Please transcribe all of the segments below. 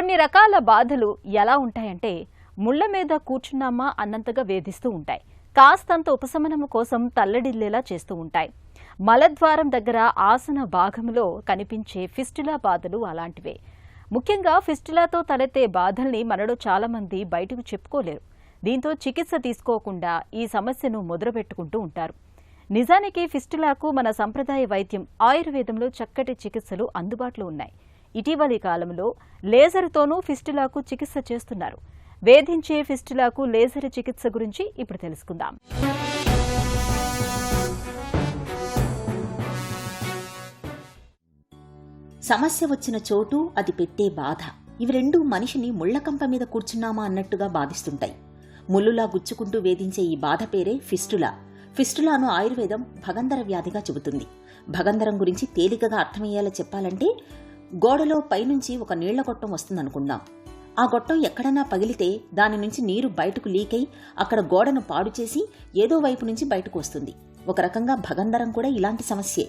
కొన్ని రకాల బాధలు ఎలా ఉంటాయంటే ముళ్ళ మీద కూర్చున్నామా అన్నంతగా వేధిస్తూ ఉంటాయి. కాస్తంత ఉపశమనం కోసం తల్లడిల్లేలా చేస్తూ ఉంటాయి. మలద్వారం దగ్గర ఆసన భాగంలో కనిపించే ఫిస్టులా బాధలు అలాంటివే. ముఖ్యంగా ఫిస్టులాతో తలెత్తే బాధల్ని మనలో చాలా మంది బయటకు చెప్పుకోలేరు. దీంతో చికిత్స తీసుకోకుండా ఈ సమస్యను మొదలుపెట్టుకుంటూ ఉంటారు. నిజానికి ఫిస్టులాకు మన సంప్రదాయ వైద్యం ఆయుర్వేదంలో చక్కటి చికిత్సలు అందుబాటులో ఉన్నాయి. ఇటీవలి కాలంలో లేజర్తోనూ ఫిస్టులాకు చికిత్స చేస్తున్నారు. వేధించే ఫిస్టులాకు లేజర్ చికిత్స గురించి ఇప్పుడు తెలుసుకుందాం. సమస్య వచ్చిన చోటు, అది పెట్టే బాధ, ఇవి రెండు మనిషిని ముళ్లకంప మీద కూర్చున్నామా అన్నట్టుగా బాధిస్తుంటాయి. ముల్లులా గుచ్చుకుంటూ వేధించే ఈ బాధ పేరే ఫిస్టులా. ఫిస్టులాను ఆయుర్వేదం భగంధర వ్యాధిగా చెబుతుంది. భగంధరం గురించి తేలికగా అర్థమయ్యేలా చెప్పాలంటే, గోడలో పైనుంచి ఒక నీళ్ల గొట్టం వస్తుందనుకుందాం. ఆ గొట్టం ఎక్కడన్నా పగిలితే దాని నుంచి నీరు బయటకు లీకై అక్కడ గోడను పాడు చేసి ఏదో వైపు నుంచి బయటకు వస్తుంది. ఒక రకంగా భగంధరం కూడా ఇలాంటి సమస్యే.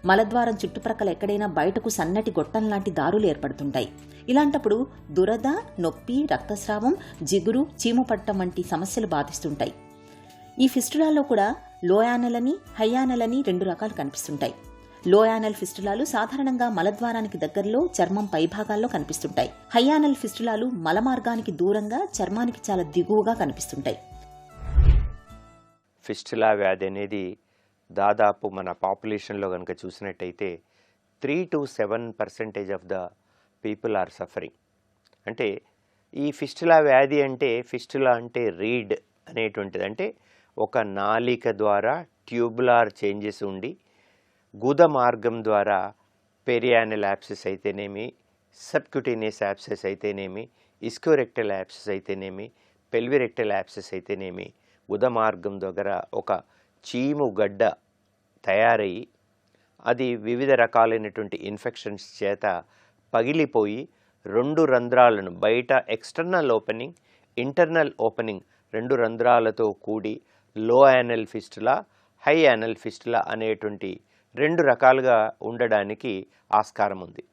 మలద్వారం చుట్టుప్రక్కల ఎక్కడైనా బయటకు సన్నటి గొట్టం లాంటి దారులు ఏర్పడుతుంటాయి. ఇలాంటప్పుడు దురద, నొప్పి, రక్తస్రావం, జిగురు, చీము పట్టడం వంటి సమస్యలు బాధిస్తుంటాయి. ఈ ఫిస్టులాలో కూడా లో యానల్ అని, హై యానల్ అని రెండు రకాలు కనిపిస్తుంటాయి. లో యానల్ ఫిస్టులాలు సాధారణంగా మలద్వారానికి దగ్గరలో చర్మం పైభాగాల్లో కనిపిస్తుంటాయి. హై యానల్ ఫిస్టులాలు మలమార్గానికి దూరంగా చర్మానికి చాలా దిగువగా కనిపిస్తుంటాయి. ఫిస్టులా వ్యాధి అనేది దాదాపు మన పాపులేషన్లో కనుక చూసినట్టయితే 3 to 7% of the people are suffering. అంటే ఈ ఫిస్టులా వ్యాధి అంటే, ఫిస్టులా అంటే రీడ్ అనేటువంటిది, అంటే ఒక నాళిక ద్వారా ట్యూబులార్ చేంజెస్ ఉండి గుద మార్గం ద్వారా పెరియానల్ యాప్సెస్ అయితేనేమి, సబ్క్యూటేనియస్ యాప్సెస్ అయితేనేమి, ఇస్కోరెక్టల్ యాప్సెస్ అయితేనేమి, పెల్విరెక్టల్ యాప్సెస్ అయితేనేమి, గుద మార్గం దగ్గర ఒక చీము గడ్డ తయారయ్యి అది వివిధ రకాలైనటువంటి ఇన్ఫెక్షన్స్ చేత పగిలిపోయి రెండు రంధ్రాలను, బయట ఎక్స్టర్నల్ ఓపెనింగ్, ఇంటర్నల్ ఓపెనింగ్, రెండు రంధ్రాలతో కూడి లో anal fistula, high anal fistula అనేటువంటి రెండు రకాలుగా ఉండడానికి ఆస్కారం ఉంది.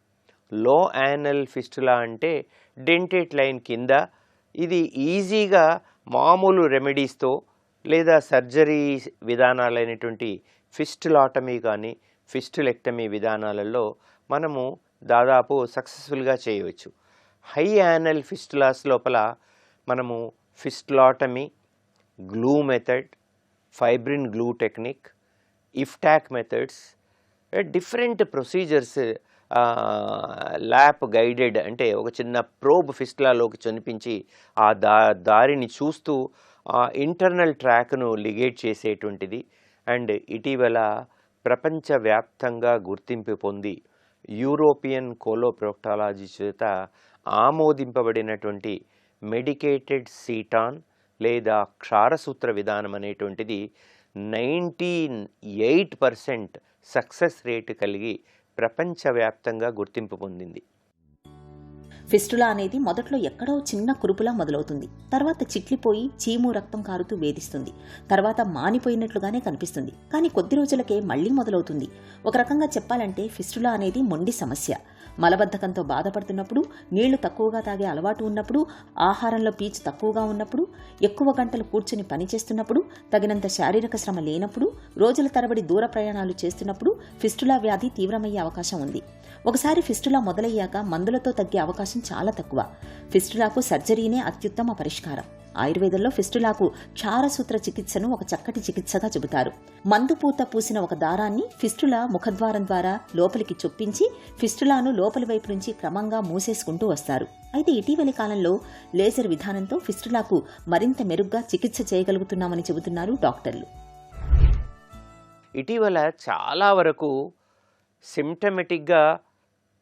లో యానల్ ఫిస్టులా అంటే డెంటేట్ లైన్ కింద, ఇది ఈజీగా మామూలు రెమెడీస్తో లేదా సర్జరీ విధానాలైనటువంటి ఫిస్టులాటమీ కానీ ఫిస్టులెక్టమీ విధానాలలో మనము దాదాపు సక్సెస్ఫుల్గా చేయవచ్చు. హై యానల్ ఫిస్టులాస్ లోపల మనము fistulotomy, glue method, fibrin glue technique, ఇఫ్టాక్ methods, different procedures, lap guided, అంటే ఒక చిన్న ప్రోబ్ ఫిస్టులాలోకి చనిపించి ఆ దారిని చూస్తూ ఆ ఇంటర్నల్ ట్రాక్ను లిగేట్ చేసేటువంటిది. అండ్ ఇటీవల ప్రపంచవ్యాప్తంగా గుర్తింపు పొంది యూరోపియన్ కోలోప్రోక్టాలజీ చేత ఆమోదింపబడినటువంటి మెడికేటెడ్ సీటాన్ లేదా క్షారసూత్ర విధానం అనేటువంటిది 98% సక్సెస్ రేటు కలిగి ప్రపంచవ్యాప్తంగా గుర్తింపు పొందింది. ఫిస్టులా అనేది మొదట్లో ఎక్కడో చిన్న కురుపులా మొదలవుతుంది. తర్వాత చిట్లిపోయి చీము, రక్తం కారుతూ వేధిస్తుంది. తర్వాత మానిపోయినట్లుగానే కనిపిస్తుంది. కానీ కొద్ది రోజులకే మళ్లీ మొదలవుతుంది. ఒక రకంగా చెప్పాలంటే ఫిస్టులా అనేది మొండి సమస్య. మలబద్ధకంతో బాధపడుతున్నప్పుడు, నీళ్లు తక్కువగా తాగే అలవాటు ఉన్నప్పుడు, ఆహారంలో పీచు తక్కువగా ఉన్నప్పుడు, ఎక్కువ గంటలు కూర్చుని పనిచేస్తున్నప్పుడు, తగినంత శారీరక శ్రమ లేనప్పుడు, రోజుల తరబడి దూర ప్రయాణాలు చేస్తున్నప్పుడు ఫిస్టులా వ్యాధి తీవ్రమయ్యే అవకాశం ఉంది. ఒకసారి ఫిస్టులా మొదలయ్యాక మందులతో తగ్గే అవకాశం చాలా తక్కువ. ఫిస్టులాకు సర్జరీనే అత్యుత్తమ పరిష్కారం. ఆయుర్వేదంలో ఫిస్టులాకు క్షారసూత్ర చికిత్సను ఒక చక్కటి చికిత్సగా చెబుతారు. మందుపూత పూసిన ఒక దారాన్ని ఫిస్టులా ముఖద్వారం ద్వారా లోపలికి చొప్పించి ఫిస్టులాను లోపలి వైపు నుంచి క్రమంగా మూసేసుకుంటూ వస్తారు. అయితే ఇటీవలి కాలంలో లేజర్ విధానంతో ఫిస్టులాకు మరింత మెరుగ్గా చికిత్స చేయగలుగుతున్నామని చెబుతున్నారు డాక్టర్లు. ఇటీవల చాలా వరకు సిమ్టమెటిక్గా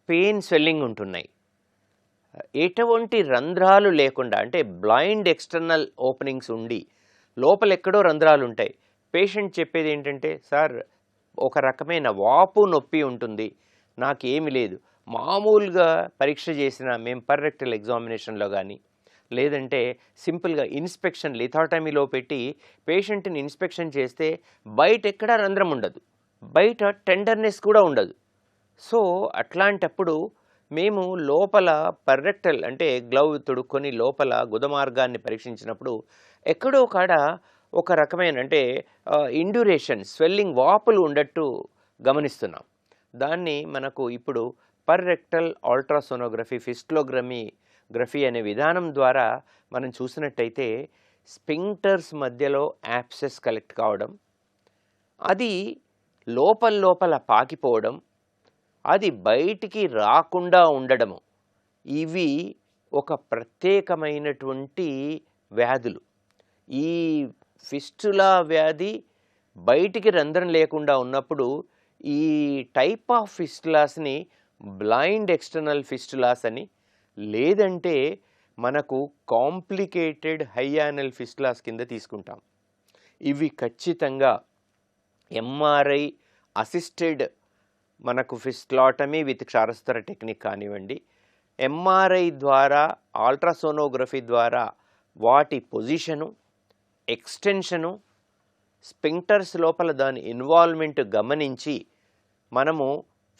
పెయిన్, స్వెల్లింగ్ ఉంటున్నాయి. ఎటువంటి రంధ్రాలు లేకుండా, అంటే బ్లైండ్ ఎక్స్టర్నల్ ఓపెనింగ్స్ ఉండి లోపల ఎక్కడో రంధ్రాలు ఉంటాయి. పేషెంట్ చెప్పేది ఏంటంటే, సార్ ఒక రకమైన వాపు నొప్పి ఉంటుంది, నాకేమి లేదు. మామూలుగా పరీక్ష చేసిన మేము పర్రెక్టల్ ఎగ్జామినేషన్లో కానీ లేదంటే సింపుల్గా ఇన్స్పెక్షన్ లిథాటమీలో పెట్టి పేషెంట్ని ఇన్స్పెక్షన్ చేస్తే బయట ఎక్కడా రంధ్రం ఉండదు, బయట టెండర్నెస్ కూడా ఉండదు. సో అట్లాంటప్పుడు మేము లోపల పర్రెక్టల్ అంటే గ్లవ్ తొడుక్కొని లోపల గుదమార్గాన్ని పరీక్షించినప్పుడు ఎక్కడో కాడ ఒక రకమైన అంటే ఇండ్యూరేషన్ స్వెల్లింగ్ వాపులు ఉండట్టు గమనిస్తున్నాం. దాన్ని మనకు ఇప్పుడు పర్రెక్టల్ అల్ట్రాసోనోగ్రఫీ ఫిస్టులోగ్రఫీ అనే విధానం ద్వారా మనం చూసినట్టయితే స్పింక్టర్స్ మధ్యలో యాప్సెస్ కలెక్ట్ కావడం, అది లోపల పాకిపోవడం, అది బయటికి రాకుండా ఉండడము, ఇవి ఒక ప్రత్యేకమైనటువంటి వ్యాధులు. ఈ ఫిస్టులా వ్యాధి బయటికి రంధ్రం లేకుండా ఉన్నప్పుడు ఈ టైప్ ఆఫ్ ఫిస్టులాస్ని బ్లైండ్ ఎక్స్టర్నల్ ఫిస్టులాస్ అని, లేదంటే మనకు కాంప్లికేటెడ్ హైయానల్ ఫిస్టులాస్ కింద తీసుకుంటాం. ఇవి ఖచ్చితంగా ఎంఆర్ఐ అసిస్టెడ్ మనకు ఫిస్టులాటమీ విత్ క్షారసూత్ర టెక్నిక్ కానివ్వండి, ఎంఆర్ఐ ద్వారా అల్ట్రాసోనోగ్రఫీ ద్వారా వాటి పొజిషను, ఎక్స్టెన్షను, స్పింక్టర్స్ లోపల దాని ఇన్వాల్వ్మెంట్ గమనించి మనము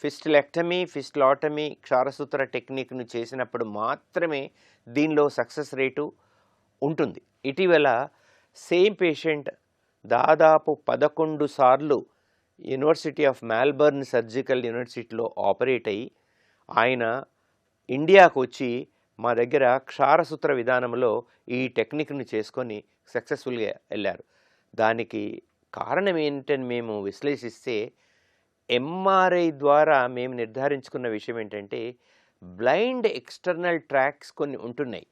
ఫిస్టులెక్టమీ, ఫిస్టులాటమీ, క్షారసూత్ర టెక్నిక్ను చేసినప్పుడు మాత్రమే దీనిలో సక్సెస్ రేటు ఉంటుంది. ఇటీవల సేమ్ పేషెంట్ దాదాపు 11 సార్లు యూనివర్సిటీ ఆఫ్ మెల్బర్న్ సర్జికల్ యూనివర్సిటీలో ఆపరేట్ అయ్యి ఆయన ఇండియాకు వచ్చి మా దగ్గర క్షారసూత్ర విధానంలో ఈ టెక్నిక్ను చేసుకొని సక్సెస్ఫుల్గా వెళ్ళారు. దానికి కారణం ఏంటని మేము విశ్లేషిస్తే ఎంఆర్ఐ ద్వారా మేము నిర్ధారించుకున్న విషయం ఏంటంటే బ్లైండ్ ఎక్స్టర్నల్ ట్రాక్స్ కొన్ని ఉంటున్నాయి.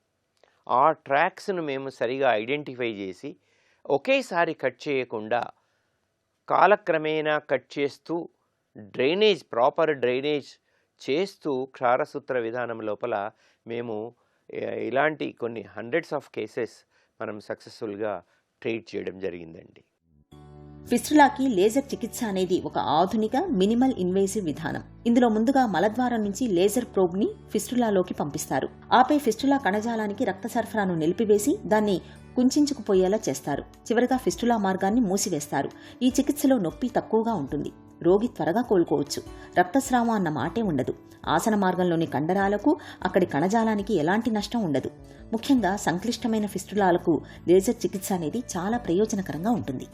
ఆ ట్రాక్స్ను మేము సరిగా ఐడెంటిఫై చేసి ఒకేసారి కట్ చేయకుండా కాలక్రమేణా కట్ చేస్తూ ప్రాపర్ డ్రైనేజ్ చేస్తూ క్షారసూత్ర విధానం లోపల మేము ఇలాంటి కొన్ని హండ్రెడ్స్ ఆఫ్ కేసెస్ మనం సక్సెస్ఫుల్గా ట్రీట్ చేయడం జరిగిందండి. ఫిస్టులాకి లేజర్ చికిత్స అనేది ఒక ఆధునిక మినిమల్ ఇన్వేసివ్ విధానం. ఇందులో ముందుగా మలద్వారం నుంచి లేజర్ ప్రోబ్ని ఫిస్టులాలోకి పంపిస్తారు. ఆపై ఫిస్టులా కణజాలానికి రక్త సరఫరాను నిలిపివేసి దాన్ని కుంచుకుపోయేలా చేస్తారు. చివరిగా ఫిస్టులా మార్గాన్ని మూసివేస్తారు. ఈ చికిత్సలో నొప్పి తక్కువగా ఉంటుంది. రోగి త్వరగా కోలుకోవచ్చు. రక్తస్రావం అన్న మాటే ఉండదు. ఆసన మార్గంలోని కండరాలకు, అక్కడి కణజాలానికి ఎలాంటి నష్టం ఉండదు. ముఖ్యంగా సంక్లిష్టమైన ఫిస్టులాలకు లేజర్ చికిత్స అనేది చాలా ప్రయోజనకరంగా ఉంటుంది.